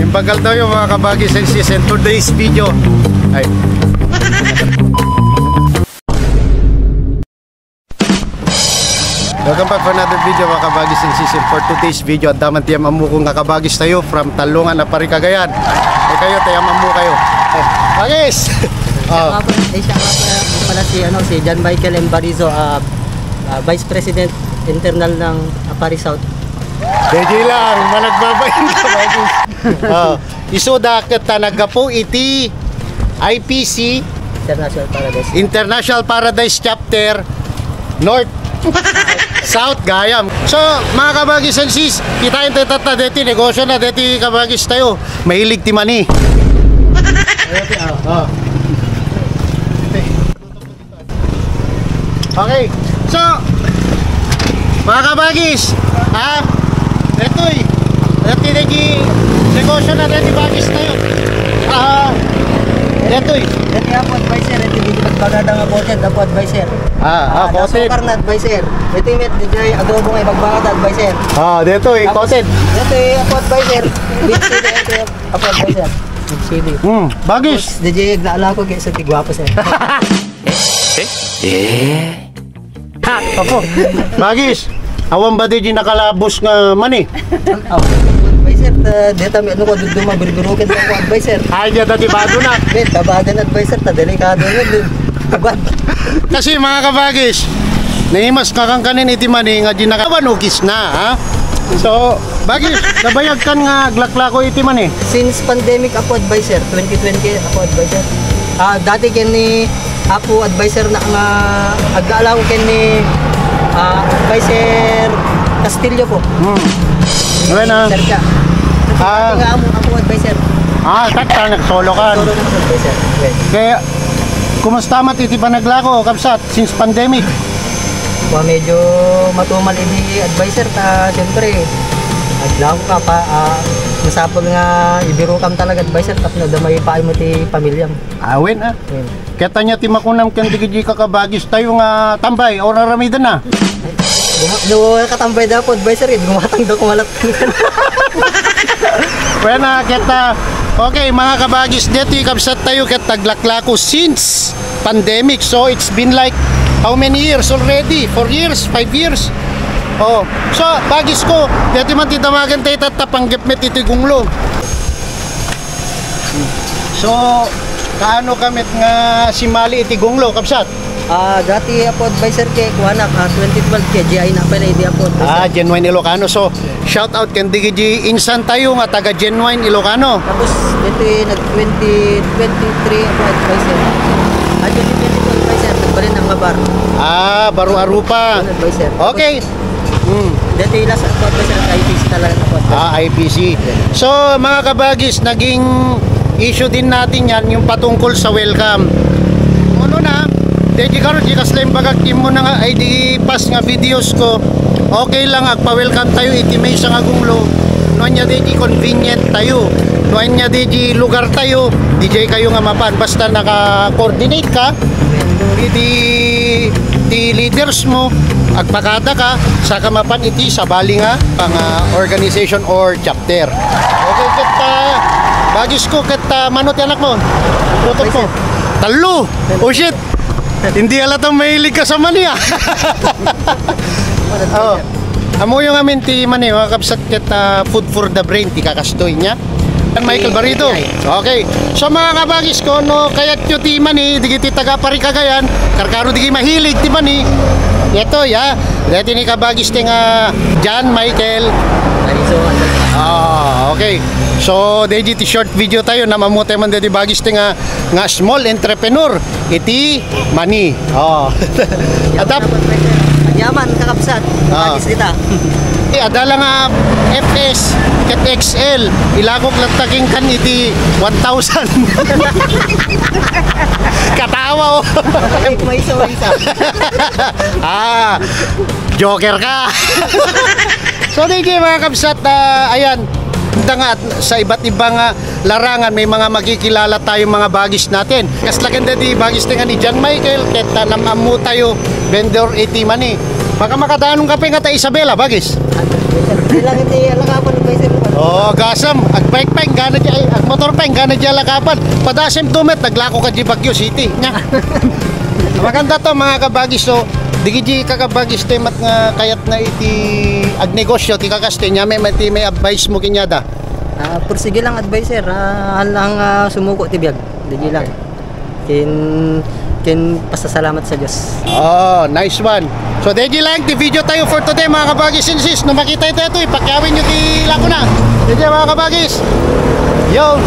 Yung bagal daw yung mga kabagis and sis, and today's video ay welcome back for another video mga kabagis and sis. For today's video at daman tiyam amu kong kakabagis tayo from Talungan na pari Cagayan. Eh kayo tiyam amu kayo bagis. Siya pala si John Michael Embarizo, Vice President Internal ng Apari South. Deji lang, managbabayin ka bagis. Isuda kita nagapo iti IPC International Paradise Chapter North South Gayam. So mga kabagis and sis, kita yung tata deti negosyo na deti kabagis tayo. Mahilig ti mani. Okay, so mga kabagis, eto'y deti negosyo na deti bagis tayo. Eto'y Dati ako advisor, ito yung magpagada nga poted, ako advisor. poted. Nasukar na advisor. Ito yung adobo nga ibagbagad advisor. Dito poted. Ito yung ako advisor. Big city, ito yung ako advisor. Big city. Bagis. DJ, naala ko kayo sa tigwapo sir. Apo. Bagis. Awan ba di nakalabos nga mani? Advisor, dito may ano ko duduma birubirukin sa ako advisor. Ay, diya dati bago na. Bet, babagan advisor, delikado yun. Abad. Kasi mga kabagis, nahimas kakangkanin iti mani nga di nakawanugis na, ha? So, bagis, nabayag kan nga glaklako iti mani. Since pandemic ako advisor, 2020 ako advisor. Dati ken ni ako advisor na nga agaalaw ken ni advisor Castillo po. Bueno. Serka. Nga ako advisor. Takta nagsolo ka. Solo ng advisor. Kaya kumusta mat iti panaglako kapsat since pandemic? Medyo matumal ini advisor ta siyempre. Aglaw ka pa masapol nga ibiro kam talaga advisor tapno damay paay mo ti pamilyam. Awen Keta niya ti makunam ken digiji ka kabagis tayo nga tambay o naramidan na. No katambay daw po advisor gumatang daw kumalat. Bueno, kita okay mga kabagis dito kapsat tayo ket taglaklako since pandemic. So it's been like how many years already? 4 years? 5 years? So bagis ko dito man titamagan tayo tapanggap met iti gunglo. So kaano kamit nga simali iti gunglo kapsat? Dati ako advisor kay kuhanak 2012 kay GI na pala hindi ako advisor. Genuine Ilocano. So shout out ken digiji insan tayo nga taga Genuine Ilocano. Tapos ito nag 2023 ako advisor. 2022 advisor nagbalin ang mabar. Baro arupa. Advisor. Okay. Dati last ako advisor at IPC talaga ako advisor. IPC. So mga kabagis, naging issue din natin yan yung patungkol sa welcome. Ano na? Dahil karon di kaslam bagag mo na nga ay di pas nga videos ko. Okay lang agpa-welcome tayo iti may sa gunglo. Noan nya di convenient tayo. Noan nya di lugar tayo. DJ kayo nga mapan basta naka-coordinate ka. Di leaders mo agpakada ka sa kamapan iti sa bali nga pang organization or chapter. Okay kita bagis ko kita manot anak mo. Tutok mo. Talo. Oh shit. Hindi alatang mahilig ka sa mani Amo yung amin ti mani mga kapsat kita food for the brain ti kakastoy niya. Michael Barito. Okay. So mga kabagis ko no kayat nyo ti mani digiti taga pari Cagayan karkaro digi mahilig ti mani. Ito dati ni kabagis ti nga John Michael Barito. Okay. So deji ti short video tayo na mamutay man dati bagis ti nga small entrepreneur iti mani. Adap yaman kakapsat. Bagis kita. Adala nga FS ket XL ilagok lagtaking kan iti 1,000. Katawa May isa. Joker ka. So DJ mga kapsat, ayan nga sa iba't ibang larangan may mga makikilala tayong mga bagis natin. Kaslaganda di bagis nga ni John Michael ket namamu tayo vendor iti mani. Baka makatanong ka pa nga ta Isabela bagis. Ilang iti alakapon advisor. Oh, gasam, ag bike peng gana di ay ag motor peng gana di lakapan. Padasem tumet naglako ka di Baguio City nya. Maganda to mga kabagis, so digiji kakabagis temat nga kayat na iti ag negosyo ti kakaste nya may advice mo kinyada. Pursige lang adviser, halang sumuko ti biyag. Digi lang. Kin pasasalamat sa Diyos. Oh, nice one. So, digi lang ti video tayo for today mga kabagis insis. No makita ito ipakyawin nyo ti lako na. Digi mga kabagis. Yo.